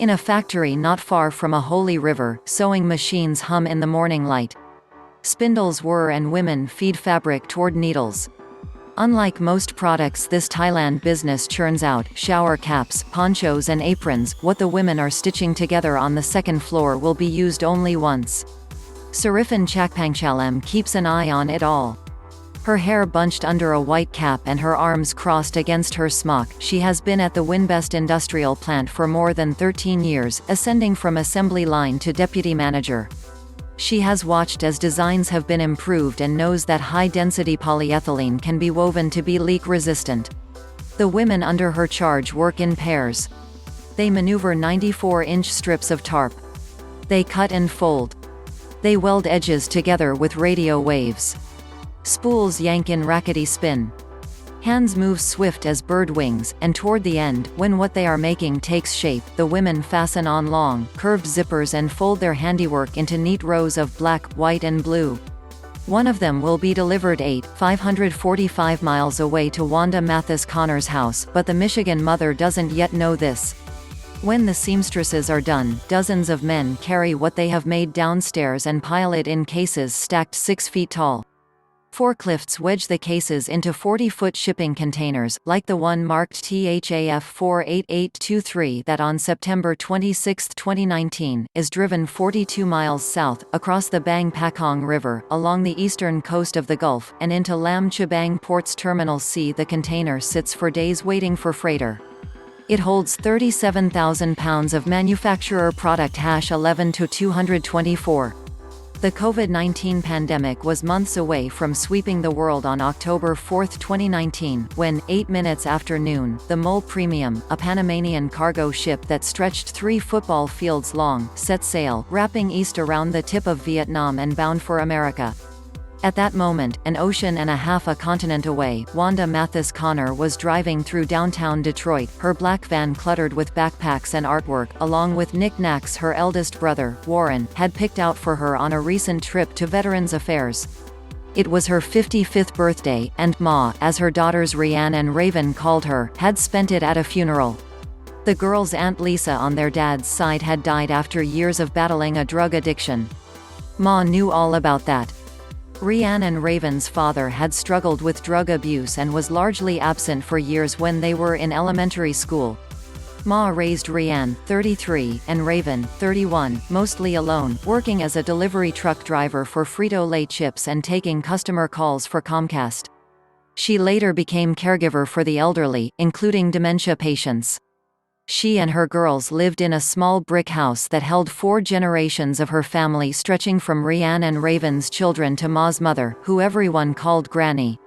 In a factory not far from a holy river, sewing machines hum in the morning light. Spindles whir and women feed fabric toward needles. Unlike most products this Thailand business churns out, shower caps, ponchos and aprons, what the women are stitching together on the second floor will be used only once. Siriphon Chakpangchaluem keeps an eye on it all. Her hair bunched under a white cap and her arms crossed against her smock, she has been at the Winbest Industrial plant for more than 13 years, ascending from assembly line to deputy manager. She has watched as designs have been improved and knows that high-density polyethylene can be woven to be leak-resistant. The women under her charge work in pairs. They maneuver 94-inch strips of tarp. They cut and fold. They weld edges together with radio waves. Spools yank in rackety spin. Hands move swift as bird wings, and toward the end, when what they are making takes shape, the women fasten on long, curved zippers and fold their handiwork into neat rows of black, white and blue. One of them will be delivered 545 miles away to Wanda Mathis-Conner's house, but the Michigan mother doesn't yet know this. When the seamstresses are done, dozens of men carry what they have made downstairs and pile it in cases stacked 6 feet tall. Forklifts wedge the cases into 40-foot shipping containers, like the one marked THAF 48823 that on September 26, 2019, is driven 42 miles south, across the Bang Pakong River, along the eastern coast of the Gulf, and into Laem Chabang Port's Terminal C. The container sits for days waiting for freighter. It holds 37,000 pounds of manufacturer product #11 to 224. The COVID-19 pandemic was months away from sweeping the world on October 4, 2019, when, 8 minutes after noon, the MOL Premium, a Panamanian cargo ship that stretched 3 football fields long, set sail, wrapping east around the tip of Vietnam and bound for America. At that moment, an ocean and a half a continent away, Wanda Mathis-Conner was driving through downtown Detroit, her black van cluttered with backpacks and artwork, along with knick-knacks her eldest brother, Warren, had picked out for her on a recent trip to Veterans Affairs. It was her 55th birthday, and Ma, as her daughters Riann and Raven called her, had spent it at a funeral. The girls' Aunt Lisa on their dad's side had died after years of battling a drug addiction. Ma knew all about that. Riann and Raven's father had struggled with drug abuse and was largely absent for years when they were in elementary school. Ma raised Riann, 33, and Raven, 31, mostly alone, working as a delivery truck driver for Frito-Lay chips and taking customer calls for Comcast. She later became caregiver for the elderly, including dementia patients. She and her girls lived in a small brick house that held 4 generations of her family, stretching from Riann and Raven's children to Ma's mother, who everyone called Granny.